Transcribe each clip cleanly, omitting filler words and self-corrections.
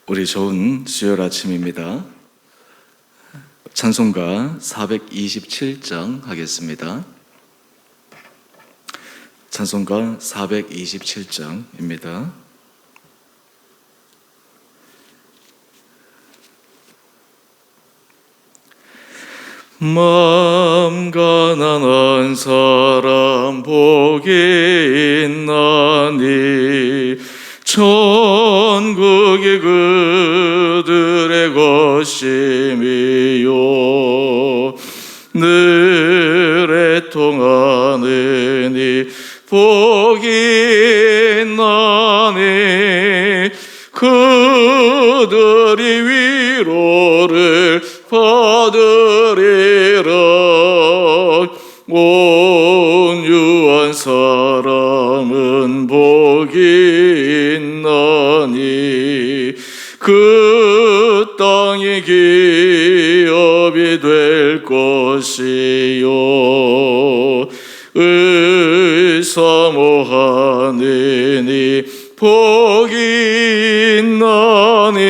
우리 좋은 수요일 아침입니다. 찬송가 427장 하겠습니다. 찬송가 427장입니다. 마음 가난한 사람 복이 있나니 천국이 그들의 것임이요 늘 애통하느니 복이 있나니 그들이 위로를 받으리라. 온유한 사람은 복이 있나니 그 땅이 기업이 될 것이요 의사모하느니 복이 있나니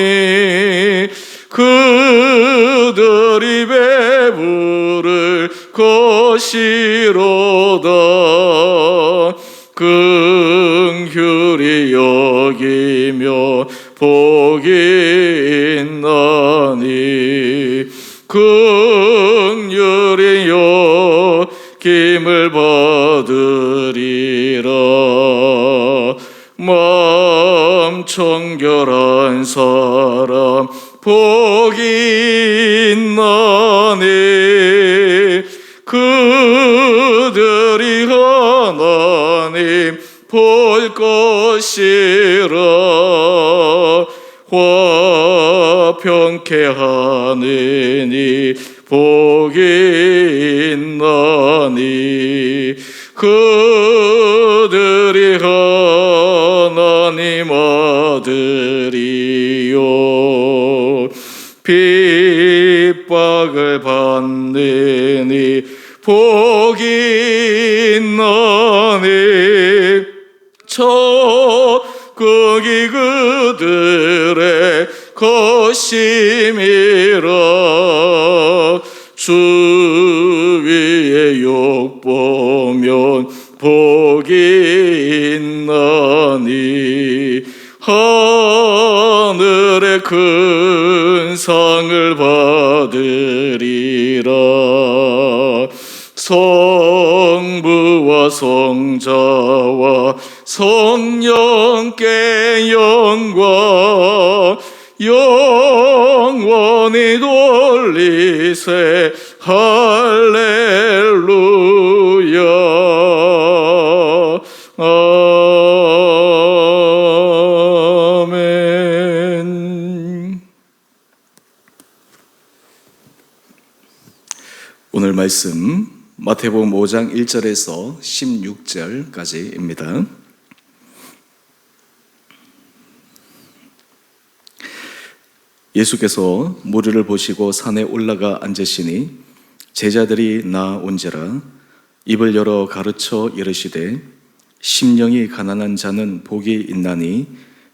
그들이 배부를 것이로다. 긍휼히 여기며 복이 있나니 긍휼히 여김을 받으리라. 마음 청결한 사람 복이 있나니 그들이 하나님 볼 것이라. 화평케 하느니 복이 있나니 그들이 하나님 아들이요 핍박을 받느니 복이 있나니 천국이 그들의 것임이라. 주 위에 욕보면 복이 있나니 하늘의 큰 상을 받으리라. 성부와 성자와 성령께 영광 영원히 돌리세 할렐루야. 아멘. 오늘 말씀 마태복음 5장 1절에서 16절까지입니다. 예수께서 무리를 보시고 산에 올라가 앉으시니 제자들이 나온지라 입을 열어 가르쳐 이르시되 심령이 가난한 자는 복이 있나니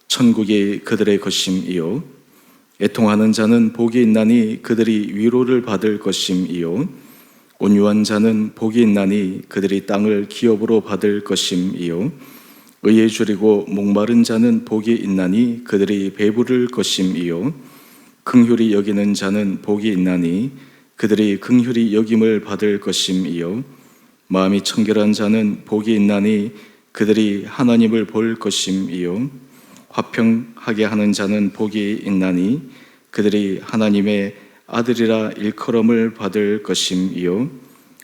천국이 그들의 것임이요 애통하는 자는 복이 있나니 그들이 위로를 받을 것임이요 온유한 자는 복이 있나니 그들이 땅을 기업으로 받을 것임이요 의에 줄이고 목마른 자는 복이 있나니 그들이 배부를 것임이요 긍휼히 여기는 자는 복이 있나니 그들이 긍휼히 여김을 받을 것임이요 마음이 청결한 자는 복이 있나니 그들이 하나님을 볼 것임이요 화평하게 하는 자는 복이 있나니 그들이 하나님의 아들이라 일컬음을 받을 것임이요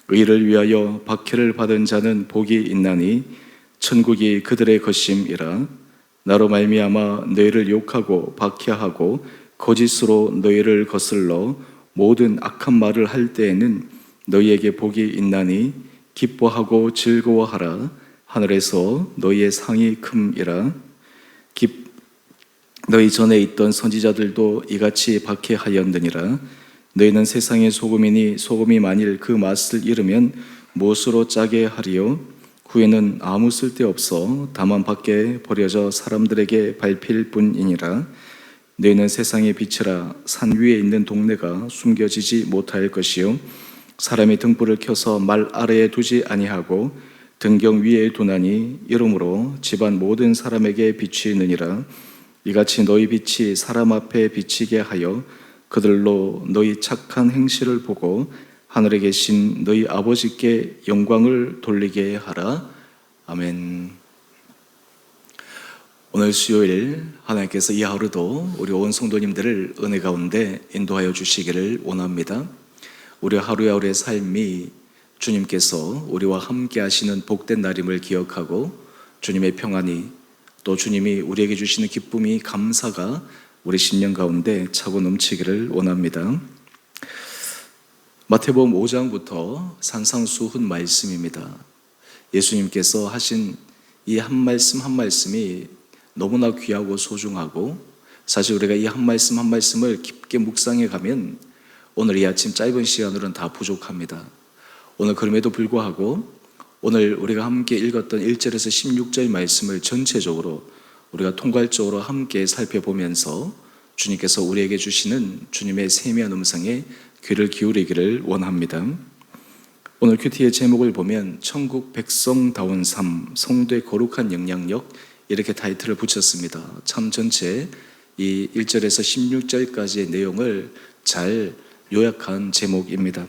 의를 위하여 박해를 받은 자는 복이 있나니 천국이 그들의 것임이라. 나로 말미암아 너희를 욕하고 박해하고 거짓으로 너희를 거슬러 모든 악한 말을 할 때에는 너희에게 복이 있나니 기뻐하고 즐거워하라. 하늘에서 너희의 상이 큼이라. 너희 전에 있던 선지자들도 이같이 박해하였느니라. 너희는 세상의 소금이니 소금이 만일 그 맛을 잃으면 무엇으로 짜게 하리요? 후에는 아무 쓸데없어 다만 밖에 버려져 사람들에게 밟힐 뿐이니라. 너희는 세상의 빛이라. 산 위에 있는 동네가 숨겨지지 못할 것이요 사람이 등불을 켜서 말 아래에 두지 아니하고 등경 위에 두나니 이러므로 집안 모든 사람에게 빛이 있느니라. 이같이 너희 빛이 사람 앞에 비치게 하여 그들로 너희 착한 행실을 보고 하늘에 계신 너희 아버지께 영광을 돌리게 하라. 아멘. 오늘 수요일 하나님께서 이 하루도 우리 온 성도님들을 은혜 가운데 인도하여 주시기를 원합니다. 우리 하루하루의 삶이 주님께서 우리와 함께 하시는 복된 날임을 기억하고 주님의 평안이 또 주님이 우리에게 주시는 기쁨이 감사가 우리 심령 가운데 차고 넘치기를 원합니다. 마태복음 5장부터 산상수훈 말씀입니다. 예수님께서 하신 이 한 말씀 한 말씀이 너무나 귀하고 소중하고 사실 우리가 이 한 말씀 한 말씀을 깊게 묵상해 가면 오늘 이 아침 짧은 시간으로는 다 부족합니다. 오늘 그럼에도 불구하고 오늘 우리가 함께 읽었던 1절에서 16절 말씀을 전체적으로 우리가 통괄적으로 함께 살펴보면서 주님께서 우리에게 주시는 주님의 세미한 음성에 귀를 기울이기를 원합니다. 오늘 큐티의 제목을 보면 천국 백성다운 삶, 성도의 거룩한 영향력 이렇게 타이틀을 붙였습니다. 참 전체 이 1절에서 16절까지의 내용을 잘 요약한 제목입니다.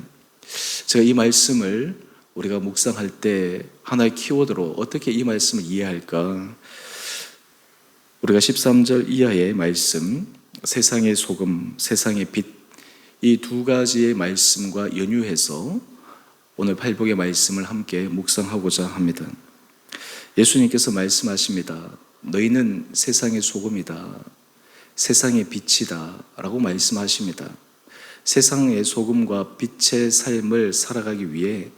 제가 이 말씀을 우리가 묵상할 때 하나의 키워드로 어떻게 이 말씀을 이해할까? 우리가 13절 이하의 말씀, 세상의 소금, 세상의 빛, 이 두 가지의 말씀과 연유해서 오늘 팔복의 말씀을 함께 묵상하고자 합니다. 예수님께서 말씀하십니다. 너희는 세상의 소금이다. 세상의 빛이다. 라고 말씀하십니다. 세상의 소금과 빛의 삶을 살아가기 위해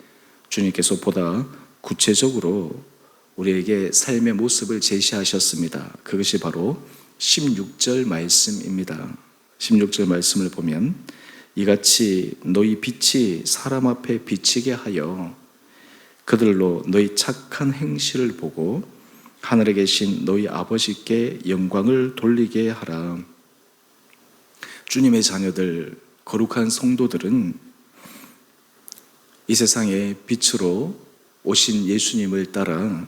주님께서 보다 구체적으로 우리에게 삶의 모습을 제시하셨습니다. 그것이 바로 16절 말씀입니다. 16절 말씀을 보면 이같이 너희 빛이 사람 앞에 비치게 하여 그들로 너희 착한 행실을 보고 하늘에 계신 너희 아버지께 영광을 돌리게 하라. 주님의 자녀들, 거룩한 성도들은 이 세상의 빛으로 오신 예수님을 따라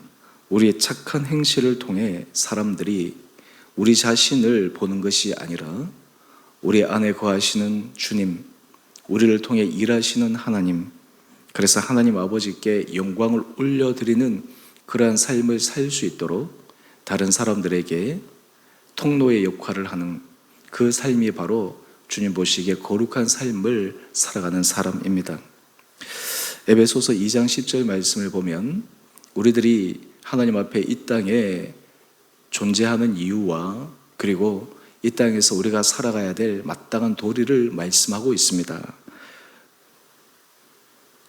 우리의 착한 행실을 통해 사람들이 우리 자신을 보는 것이 아니라 우리 안에 거하시는 주님, 우리를 통해 일하시는 하나님, 그래서 하나님 아버지께 영광을 올려드리는 그러한 삶을 살 수 있도록 다른 사람들에게 통로의 역할을 하는 그 삶이 바로 주님 보시기에 거룩한 삶을 살아가는 사람입니다. 에베소서 2장 10절 말씀을 보면 우리들이 하나님 앞에 이 땅에 존재하는 이유와 그리고 이 땅에서 우리가 살아가야 될 마땅한 도리를 말씀하고 있습니다.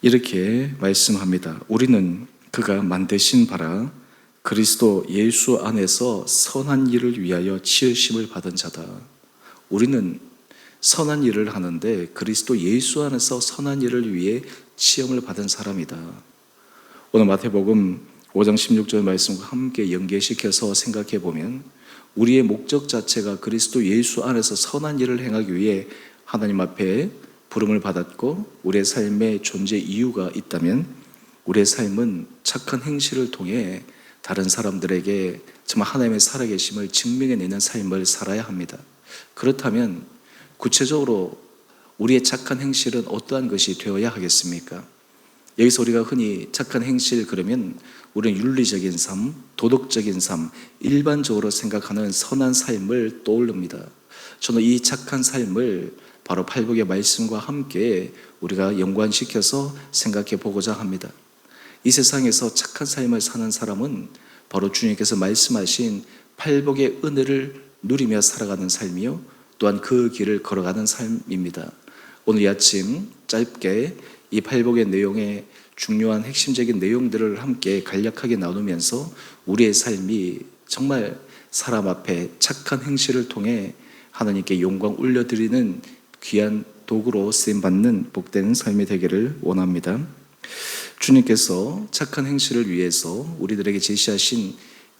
이렇게 말씀합니다. 우리는 그가 만드신 바라 그리스도 예수 안에서 선한 일을 위하여 지으심을 받은 자다. 우리는 선한 일을 하는데 그리스도 예수 안에서 선한 일을 위해 시험을 받은 사람이다. 오늘 마태복음 5장 16절 말씀과 함께 연계시켜서 생각해 보면 우리의 목적 자체가 그리스도 예수 안에서 선한 일을 행하기 위해 하나님 앞에 부름을 받았고 우리의 삶의 존재 이유가 있다면 우리의 삶은 착한 행실을 통해 다른 사람들에게 정말 하나님의 살아계심을 증명해내는 삶을 살아야 합니다. 그렇다면 구체적으로 우리의 착한 행실은 어떠한 것이 되어야 하겠습니까? 여기서 우리가 흔히 착한 행실 그러면 우리는 윤리적인 삶, 도덕적인 삶, 일반적으로 생각하는 선한 삶을 떠올립니다. 저는 이 착한 삶을 바로 팔복의 말씀과 함께 우리가 연관시켜서 생각해 보고자 합니다. 이 세상에서 착한 삶을 사는 사람은 바로 주님께서 말씀하신 팔복의 은혜를 누리며 살아가는 삶이요 또한 그 길을 걸어가는 삶입니다. 오늘 이 아침 짧게 이 팔복의 내용의 중요한 핵심적인 내용들을 함께 간략하게 나누면서 우리의 삶이 정말 사람 앞에 착한 행실을 통해 하나님께 영광 올려드리는 귀한 도구로 쓰임받는 복된 삶이 되기를 원합니다. 주님께서 착한 행실을 위해서 우리들에게 제시하신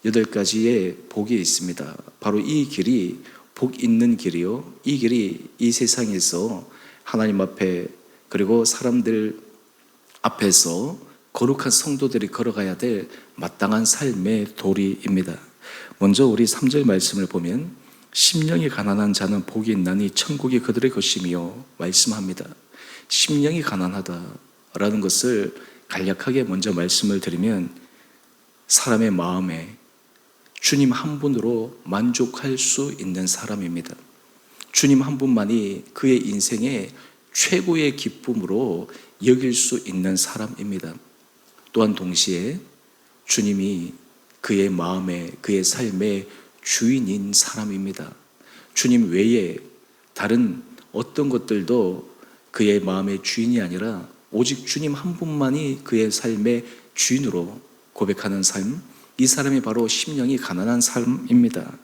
8가지의 복이 있습니다. 바로 이 길이 복 있는 길이요. 이 길이 이 세상에서 하나님 앞에 그리고 사람들 앞에서 거룩한 성도들이 걸어가야 될 마땅한 삶의 도리입니다. 먼저 우리 3절 말씀을 보면 심령이 가난한 자는 복이 있나니 천국이 그들의 것이며 말씀합니다. 심령이 가난하다라는 것을 간략하게 먼저 말씀을 드리면 사람의 마음에 주님 한 분으로 만족할 수 있는 사람입니다. 주님 한 분만이 그의 인생의 최고의 기쁨으로 여길 수 있는 사람입니다. 또한 동시에 주님이 그의 마음에 그의 삶의 주인인 사람입니다. 주님 외에 다른 어떤 것들도 그의 마음의 주인이 아니라 오직 주님 한 분만이 그의 삶의 주인으로 고백하는 삶, 이 사람이 바로 심령이 가난한 삶입니다.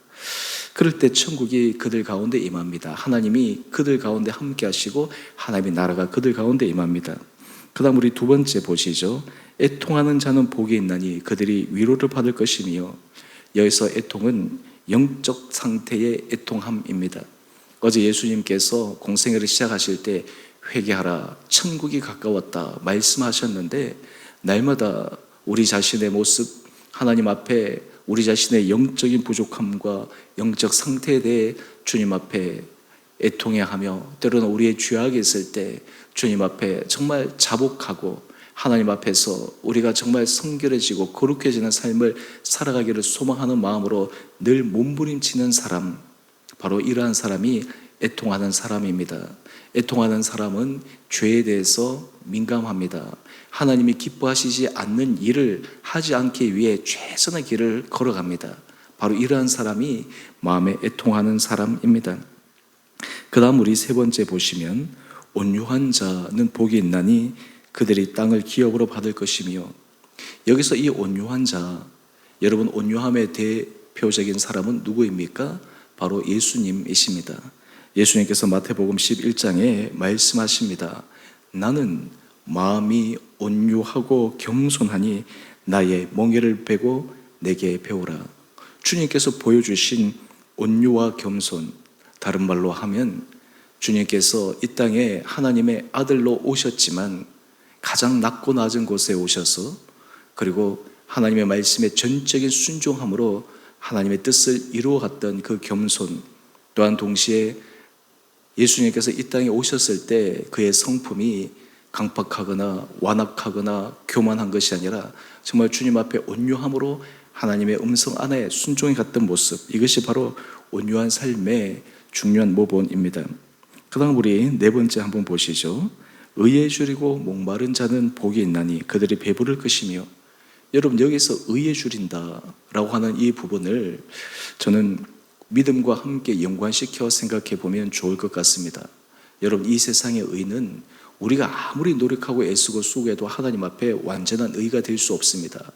그럴 때 천국이 그들 가운데 임합니다. 하나님이 그들 가운데 함께 하시고 하나님의 나라가 그들 가운데 임합니다. 그 다음 우리 두 번째 보시죠. 애통하는 자는 복이 있나니 그들이 위로를 받을 것이며, 여기서 애통은 영적 상태의 애통함입니다. 어제 예수님께서 공생애를 시작하실 때 회개하라, 천국이 가까웠다 말씀하셨는데, 날마다 우리 자신의 모습, 하나님 앞에 우리 자신의 영적인 부족함과 영적 상태에 대해 주님 앞에 애통해야 하며, 때로는 우리의 죄악이 있을 때 주님 앞에 정말 자복하고 하나님 앞에서 우리가 정말 성결해지고 거룩해지는 삶을 살아가기를 소망하는 마음으로 늘 몸부림치는 사람, 바로 이러한 사람이 애통하는 사람입니다. 애통하는 사람은 죄에 대해서 민감합니다. 하나님이 기뻐하시지 않는 일을 하지 않기 위해 최선의 길을 걸어갑니다. 바로 이러한 사람이 마음에 애통하는 사람입니다. 그 다음 우리 세 번째 보시면 온유한 자는 복이 있나니 그들이 땅을 기업으로 받을 것이며, 여기서 이 온유한 자, 여러분 온유함의 대표적인 사람은 누구입니까? 바로 예수님이십니다. 예수님께서 마태복음 11장에 말씀하십니다. 나는 마음이 온유하고 겸손하니 나의 멍에를 베고 내게 배우라. 주님께서 보여주신 온유와 겸손, 다른 말로 하면 주님께서 이 땅에 하나님의 아들로 오셨지만 가장 낮고 낮은 곳에 오셔서, 그리고 하나님의 말씀에 전적인 순종함으로 하나님의 뜻을 이루어갔던 그 겸손, 또한 동시에 예수님께서 이 땅에 오셨을 때 그의 성품이 강팍하거나 완악하거나 교만한 것이 아니라 정말 주님 앞에 온유함으로 하나님의 음성 안에 순종해 갔던 모습, 이것이 바로 온유한 삶의 중요한 모본입니다. 그 다음 우리 네 번째 한번 보시죠. 의에 줄이고 목마른 자는 복이 있나니 그들이 배부를 것이며, 여러분 여기서 의에 줄인다라고 하는 이 부분을 저는 믿음과 함께 연관시켜 생각해 보면 좋을 것 같습니다. 여러분 이 세상의 의는 우리가 아무리 노력하고 애쓰고 수고해도 하나님 앞에 완전한 의가 될 수 없습니다.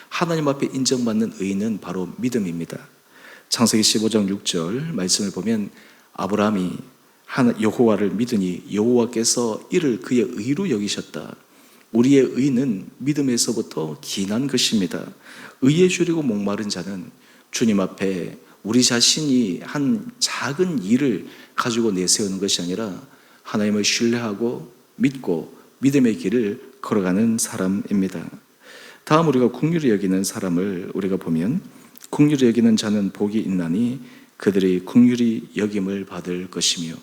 하나님 앞에 인정받는 의는 바로 믿음입니다. 창세기 15장 6절 말씀을 보면 아브라함이 여호와를 믿으니 여호와께서 이를 그의 의로 여기셨다. 우리의 의는 믿음에서부터 기인한 것입니다. 의에 줄이고 목마른 자는 주님 앞에 우리 자신이 한 작은 일을 가지고 내세우는 것이 아니라 하나님을 신뢰하고 믿고 믿음의 길을 걸어가는 사람입니다. 다음 우리가 긍휼히 여기는 사람을 우리가 보면, 긍휼히 여기는 자는 복이 있나니 그들이 긍휼히 여김을 받을 것이며,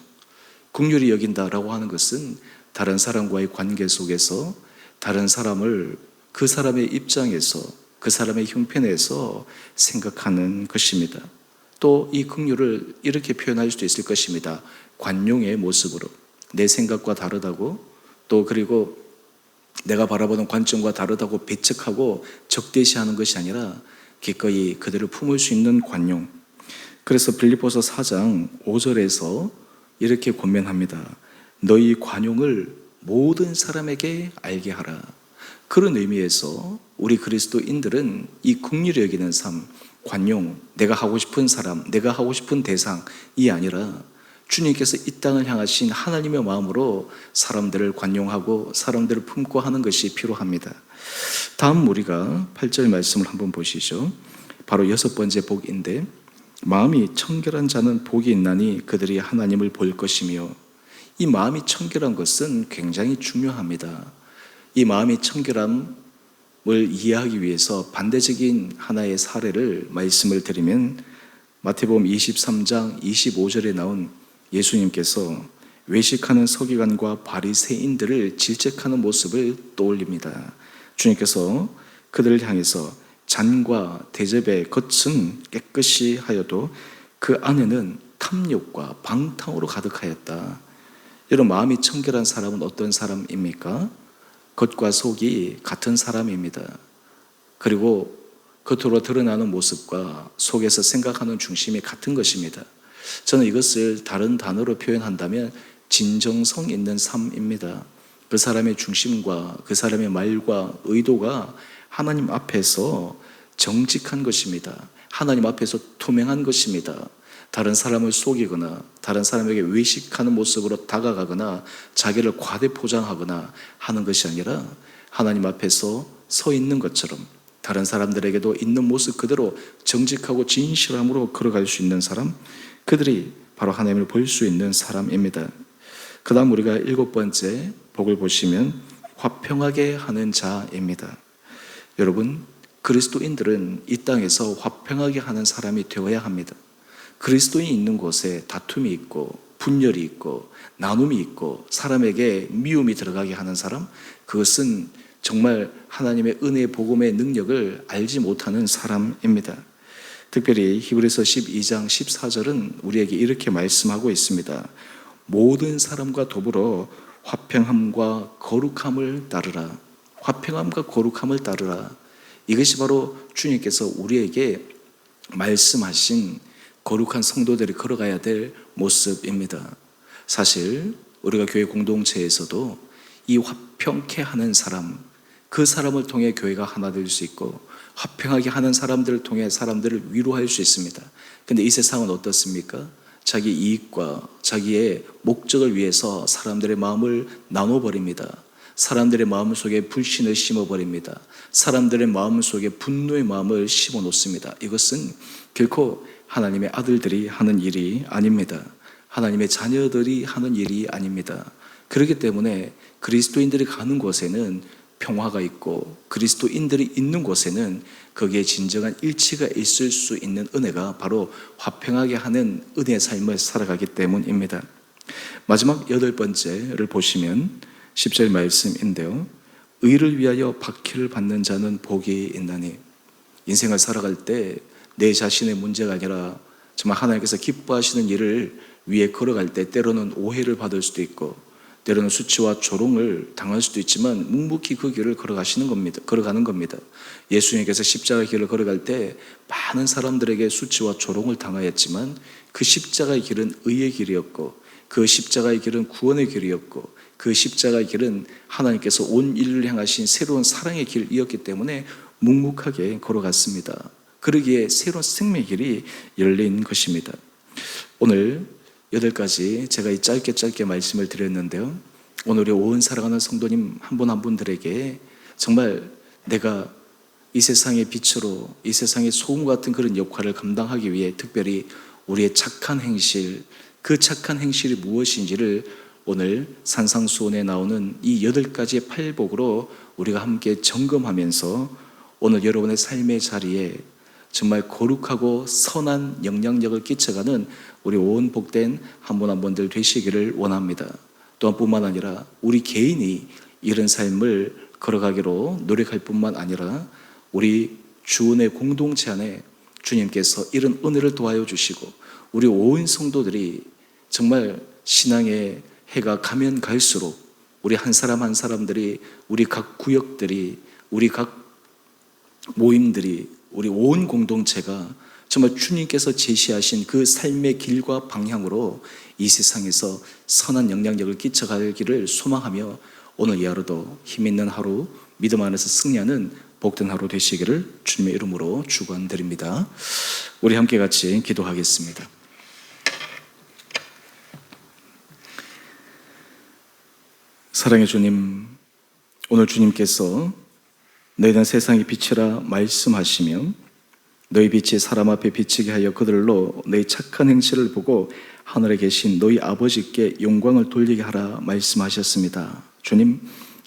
긍휼히 여긴다라고 하는 것은 다른 사람과의 관계 속에서 다른 사람을 그 사람의 입장에서 그 사람의 형편에서 생각하는 것입니다. 또 이 긍휼을 이렇게 표현할 수도 있을 것입니다. 관용의 모습으로 내 생각과 다르다고, 또 그리고 내가 바라보는 관점과 다르다고 배척하고 적대시하는 것이 아니라 기꺼이 그들을 품을 수 있는 관용. 그래서 빌립보서 4장 5절에서 이렇게 권면합니다. 너희 관용을 모든 사람에게 알게 하라. 그런 의미에서 우리 그리스도인들은 이 긍휼히 여기는 삶, 관용, 내가 하고 싶은 사람, 내가 하고 싶은 대상이 아니라 주님께서 이 땅을 향하신 하나님의 마음으로 사람들을 관용하고 사람들을 품고 하는 것이 필요합니다. 다음 우리가 8절 말씀을 한번 보시죠. 바로 여섯 번째 복인데, 마음이 청결한 자는 복이 있나니 그들이 하나님을 볼 것이며, 이 마음이 청결한 것은 굉장히 중요합니다. 이 마음이 청결함을 이해하기 위해서 반대적인 하나의 사례를 말씀을 드리면, 마태복음 23장 25절에 나온 예수님께서 외식하는 서기관과 바리새인들을 질책하는 모습을 떠올립니다. 주님께서 그들을 향해서 잔과 대접의 겉은 깨끗이 하여도 그 안에는 탐욕과 방탕으로 가득하였다. 이런 마음이 청결한 사람은 어떤 사람입니까? 겉과 속이 같은 사람입니다. 그리고 겉으로 드러나는 모습과 속에서 생각하는 중심이 같은 것입니다. 저는 이것을 다른 단어로 표현한다면 진정성 있는 삶입니다. 그 사람의 중심과 그 사람의 말과 의도가 하나님 앞에서 정직한 것입니다. 하나님 앞에서 투명한 것입니다. 다른 사람을 속이거나 다른 사람에게 외식하는 모습으로 다가가거나 자기를 과대 포장하거나 하는 것이 아니라 하나님 앞에서 서 있는 것처럼 다른 사람들에게도 있는 모습 그대로 정직하고 진실함으로 걸어갈 수 있는 사람, 그들이 바로 하나님을 볼 수 있는 사람입니다. 그 다음 우리가 7번째 복을 보시면 화평하게 하는 자입니다. 여러분, 그리스도인들은 이 땅에서 화평하게 하는 사람이 되어야 합니다. 그리스도인이 있는 곳에 다툼이 있고 분열이 있고 나눔이 있고 사람에게 미움이 들어가게 하는 사람, 그것은 정말 하나님의 은혜의 복음의 능력을 알지 못하는 사람입니다. 특별히 히브리서 12장 14절은 우리에게 이렇게 말씀하고 있습니다. 모든 사람과 더불어 화평함과 거룩함을 따르라. 화평함과 거룩함을 따르라. 이것이 바로 주님께서 우리에게 말씀하신 거룩한 성도들이 걸어가야 될 모습입니다. 사실 우리가 교회 공동체에서도 이 화평케 하는 사람, 그 사람을 통해 교회가 하나 될 수 있고 화평하게 하는 사람들을 통해 사람들을 위로할 수 있습니다. 근데 이 세상은 어떻습니까? 자기 이익과 자기의 목적을 위해서 사람들의 마음을 나눠버립니다. 사람들의 마음 속에 불신을 심어버립니다. 사람들의 마음 속에 분노의 마음을 심어놓습니다. 이것은 결코 하나님의 아들들이 하는 일이 아닙니다. 하나님의 자녀들이 하는 일이 아닙니다. 그렇기 때문에 그리스도인들이 가는 곳에는 평화가 있고 그리스도인들이 있는 곳에는 거기에 진정한 일치가 있을 수 있는 은혜가 바로 화평하게 하는 은혜의 삶을 살아가기 때문입니다. 마지막 8번째를 보시면 10절 말씀인데요. 의를 위하여 박해를 받는 자는 복이 있나니. 인생을 살아갈 때 내 자신의 문제가 아니라 정말 하나님께서 기뻐하시는 일을 위해 걸어갈 때 때로는 오해를 받을 수도 있고 때로는 수치와 조롱을 당할 수도 있지만 묵묵히 그 길을 걸어가는 겁니다. 예수님께서 십자가의 길을 걸어갈 때 많은 사람들에게 수치와 조롱을 당하였지만 그 십자가의 길은 의의 길이었고 그 십자가의 길은 구원의 길이었고 그 십자가의 길은 하나님께서 온 인류를 향하신 새로운 사랑의 길이었기 때문에 묵묵하게 걸어갔습니다. 그러기에 새로운 생명의 길이 열린 것입니다. 오늘 8가지 제가 이 짧게 말씀을 드렸는데요. 오늘 우리 오은 살아가는 성도님 한 분 한 분들에게 정말 내가 이 세상의 빛으로 이 세상의 소금 같은 그런 역할을 감당하기 위해 특별히 우리의 착한 행실, 그 착한 행실이 무엇인지를 오늘 산상수훈에 나오는 이 8가지의 팔복으로 우리가 함께 점검하면서 오늘 여러분의 삶의 자리에 정말 거룩하고 선한 영향력을 끼쳐가는 우리 온 복된 한 분 한 분들 되시기를 원합니다. 또한 뿐만 아니라 우리 개인이 이런 삶을 걸어가기로 노력할 뿐만 아니라 우리 주은의 공동체 안에 주님께서 이런 은혜를 도와여 주시고 우리 온 성도들이 정말 신앙의 해가 가면 갈수록 우리 한 사람 한 사람들이 우리 각 구역들이 우리 각 모임들이 우리 온 공동체가 정말 주님께서 제시하신 그 삶의 길과 방향으로 이 세상에서 선한 영향력을 끼쳐가기를 소망하며 오늘 이 하루도 힘 있는 하루, 믿음 안에서 승리하는 복된 하루 되시기를 주님의 이름으로 축원드립니다. 우리 함께 같이 기도하겠습니다. 사랑의 주님, 오늘 주님께서 너희는 세상의 빛이라 말씀하시며 너희 빛이 사람 앞에 비치게 하여 그들로 너희 착한 행실을 보고 하늘에 계신 너희 아버지께 영광을 돌리게 하라 말씀하셨습니다. 주님,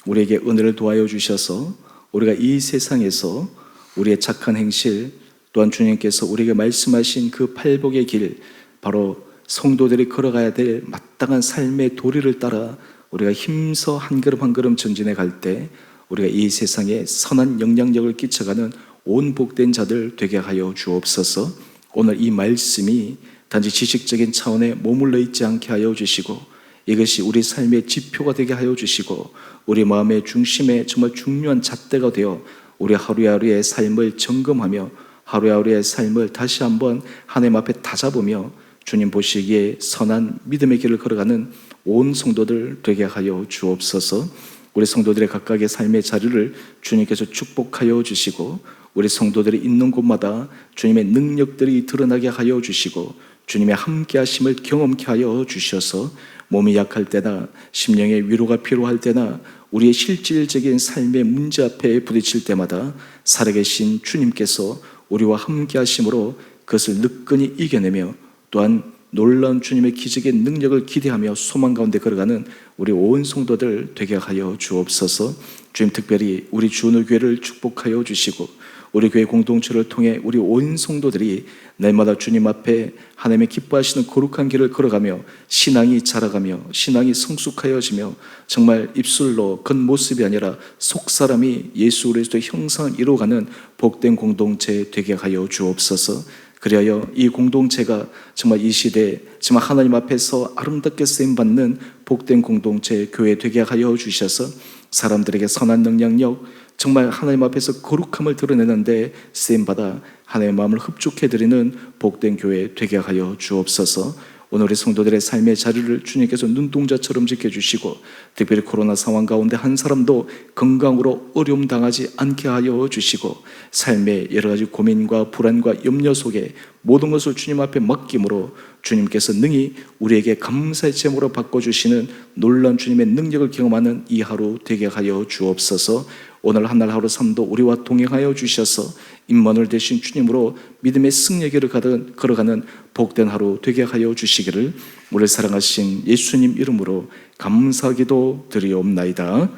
우리에게 은혜를 도하여 주셔서 우리가 이 세상에서 우리의 착한 행실, 또한 주님께서 우리에게 말씀하신 그 팔복의 길, 바로 성도들이 걸어가야 될 마땅한 삶의 도리를 따라 우리가 힘써 한 걸음 한 걸음 전진해 갈 때 우리가 이 세상에 선한 영향력을 끼쳐가는 온 복된 자들 되게 하여 주옵소서. 오늘 이 말씀이 단지 지식적인 차원에 머물러 있지 않게 하여 주시고 이것이 우리 삶의 지표가 되게 하여 주시고 우리 마음의 중심에 정말 중요한 잣대가 되어 우리 하루하루의 삶을 점검하며 하루하루의 삶을 다시 한번 하나님 앞에 다잡으며 주님 보시기에 선한 믿음의 길을 걸어가는 온 성도들 되게 하여 주옵소서. 우리 성도들의 각각의 삶의 자리를 주님께서 축복하여 주시고 우리 성도들이 있는 곳마다 주님의 능력들이 드러나게 하여 주시고 주님의 함께 하심을 경험케 하여 주셔서 몸이 약할 때나 심령의 위로가 필요할 때나 우리의 실질적인 삶의 문제 앞에 부딪힐 때마다 살아계신 주님께서 우리와 함께 하심으로 그것을 느끼니 이겨내며 또한 놀라운 주님의 기적의 능력을 기대하며 소망 가운데 걸어가는 우리 온 성도들 되게 하여 주옵소서. 주님, 특별히 우리 주은혜 교회를 축복하여 주시고 우리 교회 공동체를 통해 우리 온 성도들이 날마다 주님 앞에 하나님의 기뻐하시는 거룩한 길을 걸어가며 신앙이 자라가며 신앙이 성숙하여지며 정말 입술로 겉모습이 아니라 속사람이 예수 그리스도의 형상을 이루어가는 복된 공동체 되게 하여 주옵소서. 그리하여 이 공동체가 정말 이 시대에 정말 하나님 앞에서 아름답게 쓰임받는 복된 공동체 교회 되게 하여 주셔서 사람들에게 선한 영향력, 정말 하나님 앞에서 거룩함을 드러내는데 쓰임받아 하나님의 마음을 흡족해드리는 복된 교회 되게 하여 주옵소서. 오늘 우리 성도들의 삶의 자리를 주님께서 눈동자처럼 지켜주시고 특별히 코로나 상황 가운데 한 사람도 건강으로 어려움 당하지 않게 하여 주시고 삶의 여러 가지 고민과 불안과 염려 속에 모든 것을 주님 앞에 맡김으로 주님께서 능히 우리에게 감사의 제물로 바꿔주시는 놀라운 주님의 능력을 경험하는 이 하루 되게 하여 주옵소서. 오늘 한 날 하루 삶도 우리와 동행하여 주셔서 임마누엘 되신 주님으로 믿음의 승리의 길을 걸어가는 복된 하루 되게 하여 주시기를 우리 사랑하신 예수님 이름으로 감사기도 드리옵나이다.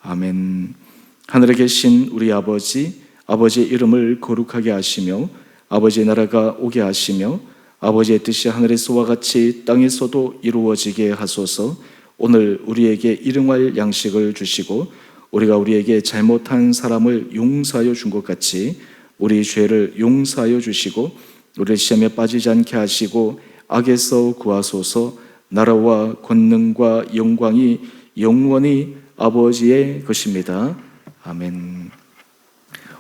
아멘. 하늘에 계신 우리 아버지, 아버지의 이름을 거룩하게 하시며 아버지의 나라가 오게 하시며 아버지의 뜻이 하늘에서와 같이 땅에서도 이루어지게 하소서. 오늘 우리에게 일용할 양식을 주시고 우리가 우리에게 잘못한 사람을 용서하여 준 것 같이 우리 죄를 용서하여 주시고 우리를 시험에 빠지지 않게 하시고 악에서 구하소서. 나라와 권능과 영광이 영원히 아버지의 것입니다. 아멘.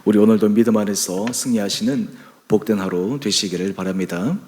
우리 오늘도 믿음 안에서 승리하시는 복된 하루 되시기를 바랍니다.